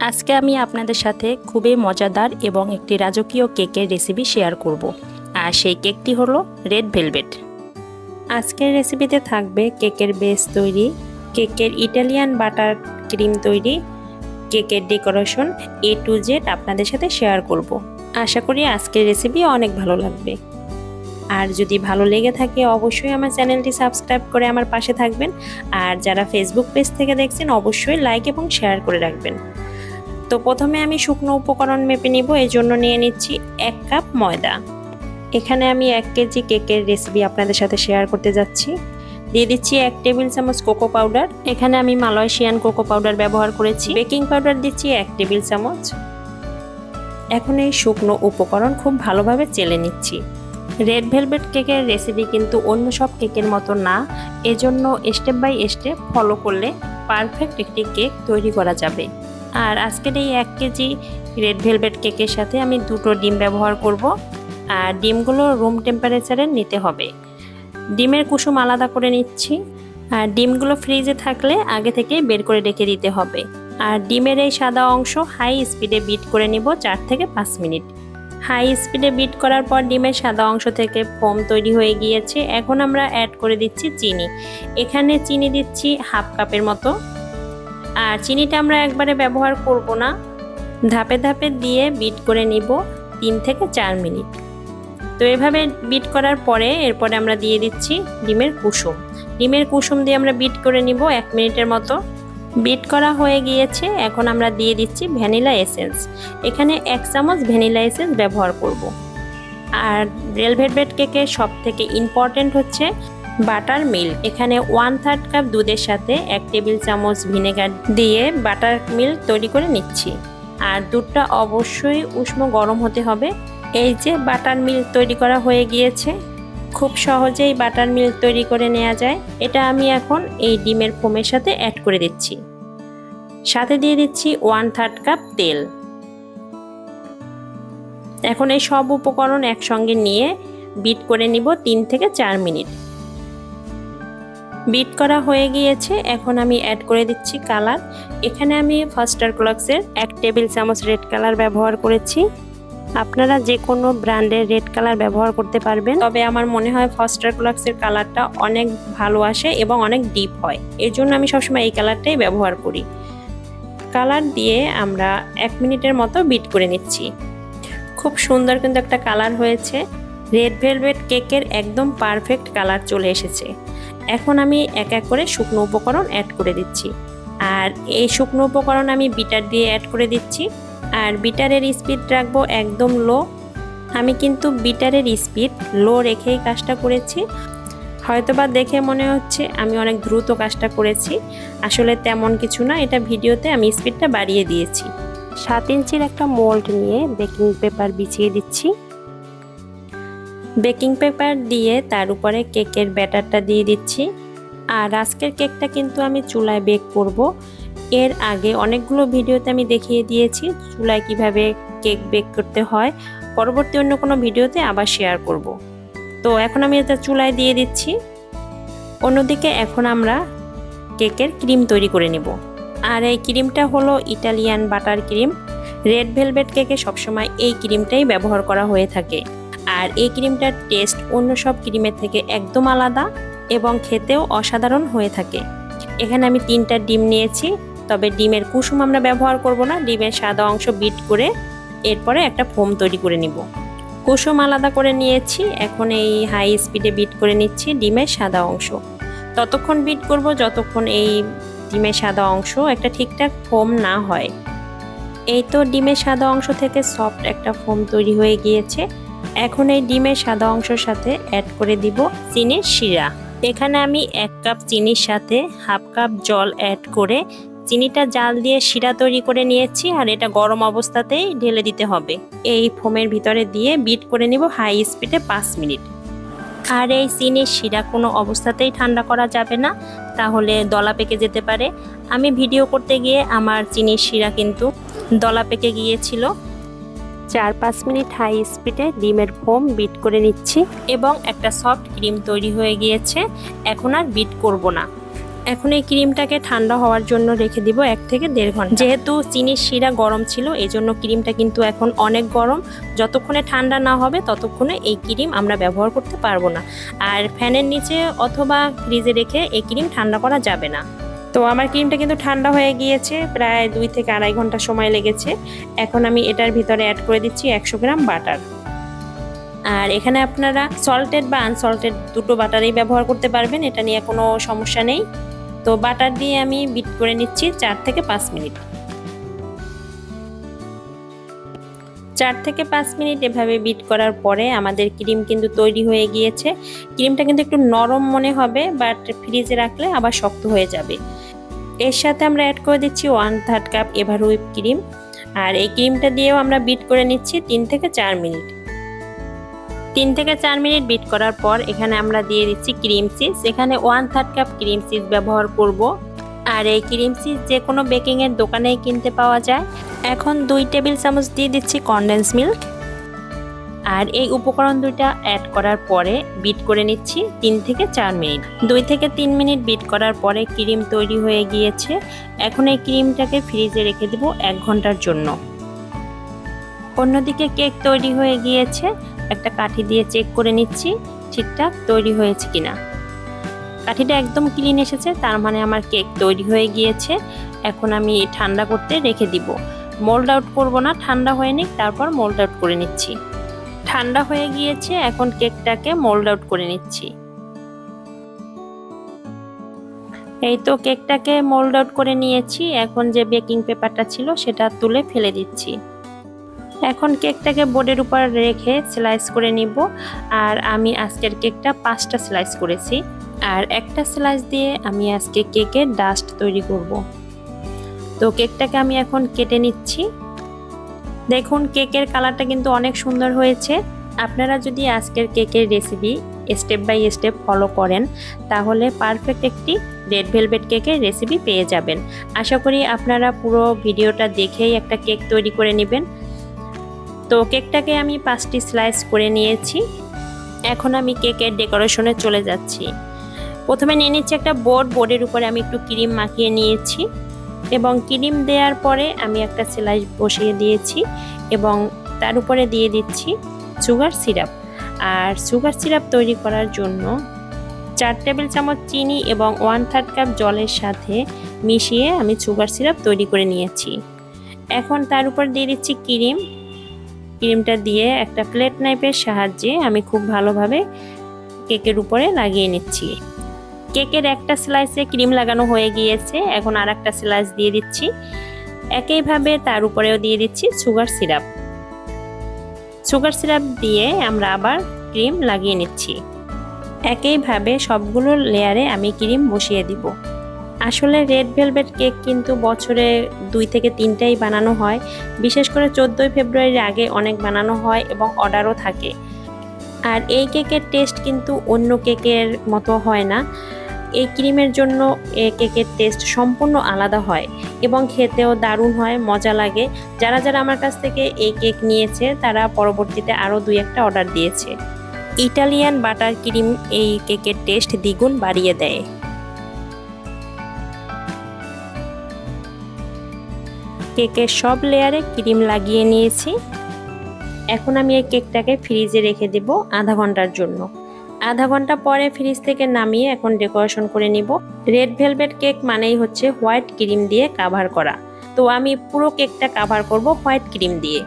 আজকে আমি আপনাদের সাথে খুবই মজাদার এবং একটি রাজকীয় কেকের রেসিপি শেয়ার করব। আর সেই কেকটি হলো রেড ভেলভেট। আজকের রেসিপিতে থাকবে কেকের বেস তৈরি, কেকের ইটালিয়ান বাটার ক্রিম তৈরি, কেকের ডেকোরেশন A to Z আপনাদের সাথে শেয়ার করব। আশা করি আজকের রেসিপি অনেক ভালো লাগবে। আর যদি ভালো লেগে থাকে অবশ্যই আমার চ্যানেলটি সাবস্ক্রাইব করে আমার পাশে থাকবেন। আর যারা ফেসবুক পেজ থেকে দেখছেন অবশ্যই লাইক এবং শেয়ার করে রাখবেন। তো প্রথমে আমি শুকনো উপকরণ মেপে নিব। এই জন্য নিয়ে নিচ্ছি 1 কাপ ময়দা। এখানে আমি 1 কেজি কেকের রেসিপি আপনাদের সাথে শেয়ার করতে যাচ্ছি। দিয়ে দিচ্ছি 1 টেবিল চামচ কোকো পাউডার। এখানে আমি মালয়েশিয়ান কোকো পাউডার ব্যবহার করেছি। বেকিং পাউডার দিচ্ছি 1 টেবিল চামচ। এখন এই শুকনো উপকরণ খুব ভালোভাবে চেলে নিচ্ছি। রেড ভেলভেট কেকের রেসিপি কিন্তু অন্য সব কেকের মতো না, এজন্য স্টেপ বাই স্টেপ ফলো করলে পারফেক্ট একটি কেক তৈরি করা যাবে। আর আজকের এই 1 কেজি রেড ভেলভেট কেকের সাথে আমি 2টো ডিম ব্যবহার করব। আর ডিমগুলো রুম টেম্পারেচারে নিতে হবে। ডিমের কুসুম আলাদা করে নিচ্ছি। আর ডিমগুলো ফ্রিজে থাকলে আগে থেকে বের করে রেখে দিতে হবে। আর ডিমের এই সাদা অংশ হাই স্পিডে বিট করে নিব 4 থেকে 5 মিনিট। হাই স্পিডে বিট করার পর ডিমের সাদা অংশ থেকে ফোম তৈরি হয়ে গিয়েছে। এখন আমরা অ্যাড করে দিচ্ছি চিনি। এখানে চিনি দিচ্ছি 1/2 কাপের মতো। আর চিনিটা আমরা একবারে ব্যবহার করব না, ধাপে ধাপে দিয়ে বিট করে নিব 3 থেকে 4 মিনিট। তো এভাবে বিট করার পরে এরপরে আমরা দিয়ে দিচ্ছি ডিমের কুসুম। ডিমের কুসুম দিয়ে আমরা বিট করে নিব 1 মিনিটের মতো। বিট করা হয়ে গিয়েছে। এখন আমরা দিয়ে দিচ্ছি ভ্যানিলা এসেন্স। এখানে 1 চামচ ভ্যানিলা এসেন্স ব্যবহার করব। আর রেড ভেলভেট কেকের সব থেকে ইম্পর্টেন্ট হচ্ছে বাটার মিল্ক। এখানে 1/3 কাপ দুধের সাথে 1 টেবিল চামচ ভিনেগার দিয়ে বাটার মিল্ক তৈরি করে নিচ্ছি। আর দুধটা অবশ্যই উষ্ণ গরম হতে হবে। এই যে বাটার মিল্ক তৈরি করা হয়ে গিয়েছে। খুব সহজেই বাটার মিল্ক তৈরি করে নেওয়া যায়। এটা আমি এখন এই ডিমের ফোমের সাথে অ্যাড করে দিচ্ছি। সাথে দিয়ে দিচ্ছি 1/3 কাপ তেল। এখন এই সব উপকরণ একসঙ্গে নিয়ে বিট করে নিব 3 থেকে 4 মিনিট। বিট করা হয়ে গিয়েছে। এখন আমি অ্যাড করে দিচ্ছি কালার। এখানে আমি ফাস্টার ক্লক্সের 1 টেবিল চামচ রেড কালার ব্যবহার করেছি। আপনারা যে কোনো ব্র্যান্ডের রেড কালার ব্যবহার করতে পারবেন, তবে আমার মনে হয় ফাস্টার ক্লক্সের কালারটা অনেক ভালো আসে এবং অনেক ডিপ হয়। এর জন্য আমি সবসময় এই কালারটাই ব্যবহার করি। কালার দিয়ে আমরা 1 মিনিটের মতো বিট করে নিচ্ছি। খুব সুন্দর কিন্তু একটা কালার হয়েছে। রেড ভেলভেট কেকের একদম পারফেক্ট কালার চলে এসেছে। এখন আমি এক এক করে শুকনো উপকরণ অ্যাড করে দিচ্ছি। আর এই শুকনো উপকরণ আমি বিটার দিয়ে অ্যাড করে দিচ্ছি। আর বিটারের স্পিড রাখবো একদম লো। আমি কিন্তু বিটারের স্পিড লো রেখেই কাজটা করেছি। হয়তোবা দেখে মনে হচ্ছে আমি অনেক দ্রুত কাজটা করেছি, আসলে তেমন কিছু না। এটা ভিডিওতে আমি স্পিডটা বাড়িয়ে দিয়েছি। 7 ইঞ্চির একটা মোল্ড নিয়ে বেকিং পেপার বিছিয়ে দিচ্ছি। বেকিং পেপার দিয়ে তার উপরে কেকের ব্যাটারটা দিয়ে দিচ্ছি। আর আজকের কেকটা কিন্তু আমি চুলায় বেক করব। এর আগে অনেকগুলো ভিডিওতে আমি দেখিয়ে দিয়েছি চুলায় কিভাবে কেক বেক করতে হয়। পরবর্তী অন্য কোনো ভিডিওতে আবার শেয়ার করব। তো এখন আমি এটা চুলায় দিয়ে দিচ্ছি। অন্যদিকে এখন আমরা কেকের ক্রিম তৈরি করে নেব। আর এই ক্রিমটা হলো Italian butter cream. Red velvet কেকে সবসময় এই ক্রিমটাই ব্যবহার করা হয়ে থাকে। আর এই ক্রিমটার টেস্ট অন্য সব ক্রিমের থেকে একদম আলাদা এবং খেতেও অসাধারণ হয়ে থাকে। এখানে আমি 3টা ডিম নিয়েছি, তবে ডিমের কুসুম আমরা ব্যবহার করব না। ডিমের সাদা অংশ বিট করে এরপরে একটা ফোম তৈরি করে নিব। কুসুম আলাদা করে নিয়েছি। এখন এই হাই স্পিডে বিট করে নিচ্ছি ডিমের সাদা অংশ। ততক্ষণ বিট করব যতক্ষণ এই ডিমের সাদা অংশ একটা ঠিকঠাক ফোম না হয়। এই তো ডিমের সাদা অংশ থেকে সফট একটা ফোম তৈরি হয়ে গিয়েছে। এখন এই ডিমের সাদা অংশের সাথে অ্যাড করে দিব চিনির শিরা। এখানে আমি 1 কাপ চিনির সাথে 1/2 কাপ জল অ্যাড করে চিনিটা জাল দিয়ে শিরা তৈরি করে নিয়েছি। আর এটা গরম অবস্থাতেই ঢেলে দিতে হবে। এই ফোমের ভিতরে দিয়ে বিট করে নিব হাই স্পিডে 5 মিনিট। আর এই চিনির শিরা কোনো অবস্থাতেই ঠান্ডা করা যাবে না, তাহলে দলা পেকে যেতে পারে। আমি ভিডিও করতে গিয়ে আমার চিনির শিরা কিন্তু দলা পেকে গিয়েছিল। 4-5 মিনিট হাই স্পিডে ডিমের ফোম বিট করে নিচ্ছি এবং একটা সফট ক্রিম তৈরি হয়ে গিয়েছে। এখন আর বিট করব না। এখন এই ক্রিমটাকে ঠান্ডা হওয়ার জন্য রেখে দিব 1 থেকে 1.5 ঘন্টা। যেহেতু চিনির শিরা গরম ছিল, এই জন্য ক্রিমটা কিন্তু এখন অনেক গরম। যতক্ষণে ঠান্ডা না হবে ততক্ষণে এই ক্রিম আমরা ব্যবহার করতে পারবো না। আর ফ্যানের নিচে অথবা ফ্রিজে রেখে এই ক্রিম ঠান্ডা করা যাবে না। তো আমার ক্রিমটা কিন্তু ঠান্ডা হয়ে গিয়েছে, প্রায় 2 থেকে 2.5 ঘন্টা সময় লেগেছে। এখন আমি এটার ভিতরে অ্যাড করে দিচ্ছি 100 গ্রাম বাটার। আর এখানে আপনারা সল্টেড বা আনসল্টেড দুটো বাটারই ব্যবহার করতে পারবেন, এটা নিয়ে কোনো সমস্যা নেই। তো বাটার দিয়ে আমি বিট করে নিচ্ছি 4 থেকে 5 মিনিট। 4 থেকে 5 মিনিট এভাবে বিট করার পরে আমাদের ক্রিম কিন্তু তৈরি হয়ে গিয়েছে। ক্রিমটা কিন্তু একটু নরম মনে হবে, বাট ফ্রিজে রাখলে আবার শক্ত হয়ে যাবে। এর সাথে আমরা অ্যাড করে দিচ্ছি 1/3 কাপ এভার হুইপ ক্রিম। আর এই ক্রিমটা দিয়েও আমরা বিট করে নিচ্ছি 3 থেকে 4 মিনিট। 3 থেকে 4 মিনিট বিট করার পর এখানে আমরা দিয়ে দিচ্ছি ক্রিম চিজ। এখানে 1/3 কাপ ক্রিম চিজ ব্যবহার করব। আর এই ক্রিম চিজ যে কোনো বেকিংয়ের দোকানেই কিনতে পাওয়া যায়। এখন 2 টেবিল চামচ দিয়ে দিচ্ছি কনডেন্স মিল্ক। আর এই উপকরণ দুইটা অ্যাড করার পরে বিট করে নিচ্ছি 3 থেকে 4 মিনিট। 2 থেকে 3 মিনিট বিট করার পরে ক্রিম তৈরি হয়ে গিয়েছে। এখন এই ক্রিমটাকে ফ্রিজে রেখে দেব 1 ঘন্টার জন্য। অন্যদিকে কেক তৈরি হয়ে গিয়েছে, একটা কাঠি দিয়ে চেক করে নিচ্ছি ঠিকঠাক তৈরি হয়েছে কিনা। কাঠিটা একদম ক্লিন এসেছে, তার মানে আমার কেক তৈরি হয়ে গিয়েছে। এখন আমি ঠান্ডা করতে রেখে দিব। মোল্ড আউট করব না, ঠান্ডা হয়ে নিক তারপর মোল্ড আউট করে নিচ্ছি। ঠান্ডা হয়ে গিয়েছে, এখন কেকটাকে মোল্ড আউট করে নিচ্ছি। এই তো কেকটাকে মোল্ড আউট করে নিয়েছি। এখন যে বেকিং পেপারটা ছিল সেটা তুলে ফেলে দিচ্ছি। এখন কেকটাকে বোর্ডের উপর রেখে স্লাইস করে নিব। আর আমি আজকের কেকটা 5টা স্লাইস করেছি। আর একটা স্লাইস দিয়ে আমি আজকে কেকের ডাস্ট তৈরি করব। তো কেকটাকে আমি এখন কেটে নিচ্ছি। দেখুন কেকের কালারটা কিন্তু অনেক সুন্দর হয়েছে। আপনারা যদি আজকের কেকের recipe step by step follow করেন তাহলে পারফেক্ট একটি রেড ভেলভেট কেকের রেসিপি পেয়ে যাবেন। আশা করি আপনারা পুরো ভিডিওটা দেখেই একটা কেক তৈরি করে নেবেন। তো কেকটাকে আমি 5টি স্লাইস করে নিয়েছি। এখন আমি কেকের ডেকোরেশনে চলে যাচ্ছি। প্রথমে নিয়ে নিচ্ছি একটা বোর্ডের উপরে আমি একটু ক্রিম মাখিয়ে নিয়েছি এবং ক্রিম দেওয়ার পরে আমি একটা স্লাইস বসিয়ে দিয়েছি এবং তার উপরে দিয়ে দিচ্ছি সুগার সিরাপ। আর সুগার সিরাপ তৈরি করার জন্য 4 টেবিল চামচ চিনি এবং 1/3 কাপ জলের সাথে মিশিয়ে আমি সুগার সিরাপ তৈরি করে নিয়েছি। এখন তার উপর দিয়ে দিচ্ছি ক্রিমটা দিয়ে একটা প্লেট নাইফের সাহায্যে আমি খুব ভালোভাবে কেকের উপরে লাগিয়ে নিচ্ছি। কেকের একটা স্লাইসে ক্রিম লাগানো হয়ে গিয়েছে, এখন আর একটা স্লাইস দিয়ে দিচ্ছি। একইভাবে তার উপরেও দিয়ে দিচ্ছি সুগার সিরাপ। সুগার সিরাপ দিয়ে আমরা আবার ক্রিম লাগিয়ে নিচ্ছি। একইভাবে সবগুলো লেয়ারে আমি ক্রিম বসিয়ে দিব। আসলে রেড ভেলভেট কেক কিন্তু বছরে 2 থেকে 3টাই বানানো হয়। বিশেষ করে 14 ফেব্রুয়ারির আগে অনেক বানানো হয় এবং অর্ডারও থাকে। আর এই কেকের টেস্ট কিন্তু অন্য কেকের মতো হয় না। এই ক্রিমের জন্য এই কেকের টেস্ট সম্পূর্ণ আলাদা হয় এবং খেতেও দারুণ হয়, মজা লাগে। যারা যারা আমার কাছ থেকে এই কেক নিয়েছে তারা পরবর্তীতে আরও 2-1টা অর্ডার দিয়েছে। ইটালিয়ান বাটার ক্রিম এই কেকের টেস্ট দ্বিগুণ বাড়িয়ে দেয়। কেকের সব লেয়ারে ক্রিম লাগিয়ে নিয়েছি। এখন আমি এই কেকটাকে ফ্রিজে রেখে দেব আধা ঘন্টার জন্য। আধা ঘন্টা পরে ফ্রিজ থেকে নামিয়ে এখন ডেকোরেশন করে নিব। রেড ভেলভেট কেক মানেই হচ্ছে হোয়াইট ক্রিম দিয়ে কাভার করা। তো আমি পুরো কেকটা কাভার করব হোয়াইট ক্রিম দিয়ে।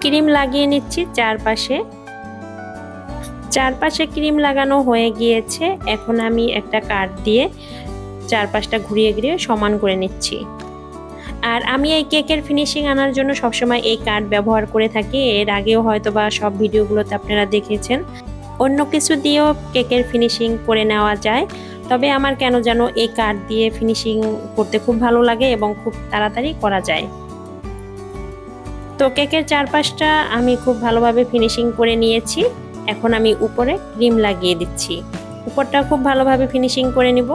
ক্রিম লাগিয়ে নিচ্ছি চারপাশে ক্রিম লাগানো হয়ে গিয়েছে। এখন আমি একটা কাঠ দিয়ে চারপাশটা ঘুরিয়ে ঘুরিয়ে সমান করে নিচ্ছি। আর আমি এই কেকের ফিনিশিং আনার জন্য সবসময় এই কাঠ ব্যবহার করে থাকি। এর আগেও হয়তো বা সব ভিডিওগুলোতে আপনারা দেখেছেন। অন্য কিছু দিয়েও কেকের ফিনিশিং করে নেওয়া যায়, তবে আমার কেন যেন এই কাঠ দিয়ে ফিনিশিং করতে খুব ভালো লাগে এবং খুব তাড়াতাড়ি করা যায়। তো কেকের চারপাশটা আমি খুব ভালোভাবে ফিনিশিং করে নিয়েছি। এখন আমি উপরে ক্রিম লাগিয়ে দিচ্ছি। উপরটা খুব ভালোভাবে ফিনিশিং করে নিব।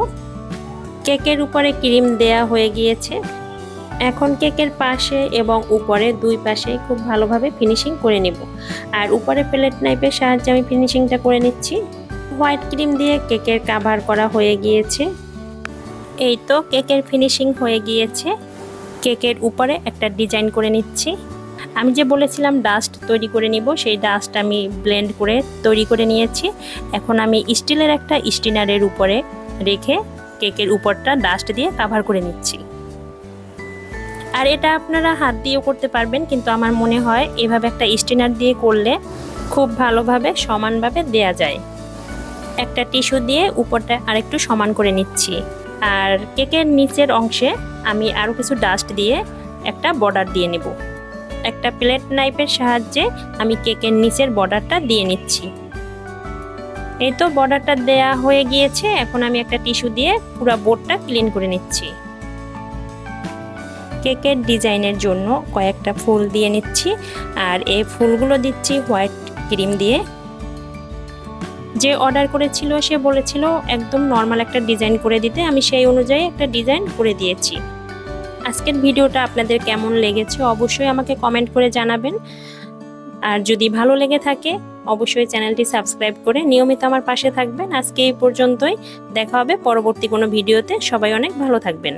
কেকের উপরে ক্রিম দেয়া হয়ে গিয়েছে। এখন কেকের পাশে এবং উপরে 2 পাশে খুব ভালোভাবে ফিনিশিং করে নেব। আর উপরে প্লেট নাইফের সাহায্যে আমি ফিনিশিংটা করে নিচ্ছি। হোয়াইট ক্রিম দিয়ে কেকের কাভার করা হয়ে গিয়েছে। এই তো কেকের ফিনিশিং হয়ে গিয়েছে। কেকের উপরে একটা ডিজাইন করে নিচ্ছি। আমি যে বলেছিলাম ডাস্ট তৈরি করে নিব, সেই ডাস্ট আমি ব্লেন্ড করে তৈরি করে নিয়েছি। এখন আমি স্টিলের একটা স্টিনারের উপরে রেখে কেকের উপরটা ডাস্ট দিয়ে কভার করে নিচ্ছি। আর এটা আপনারা হাত দিয়েও করতে পারবেন, কিন্তু আমার মনে হয় এভাবে একটা স্টিনার দিয়ে করলে খুব ভালোভাবে সমানভাবে দেয়া যায়। একটা টিস্যু দিয়ে উপরটা আরেকটু সমান করে নিচ্ছি। আর কেকের নিচের অংশে আমি আরও কিছু ডাস্ট দিয়ে একটা বর্ডার দিয়ে নেব। একটা প্লেট নাইফের সাহায্যে আমি কেকের নিচের বর্ডারটা দিয়ে নিচ্ছি। এই তো বর্ডারটা দেয়া হয়ে গিয়েছে। এখন আমি একটা টিস্যু দিয়ে পুরো বোর্ডটা ক্লিন করে নিচ্ছি। কেকের ডিজাইনের জন্য কয়েকটা ফুল দিয়ে নিচ্ছি, আর এই ফুলগুলো দিচ্ছি হোয়াইট ক্রিম দিয়ে। যে অর্ডার করেছিল সে বলেছিল একদম নর্মাল একটা ডিজাইন করে দিতে, আমি সেই অনুযায়ী একটা ডিজাইন করে দিয়েছি। আজকের ভিডিওটা আপনাদের কেমন লেগেছে অবশ্যই আমাকে কমেন্ট করে জানাবেন। আর যদি ভালো লেগে থাকে অবশ্যই চ্যানেলটি সাবস্ক্রাইব করে নিয়মিত আমার পাশে থাকবেন। আজকে এই পর্যন্তই, দেখা হবে পরবর্তী কোনো ভিডিওতে। সবাই অনেক ভালো থাকবেন।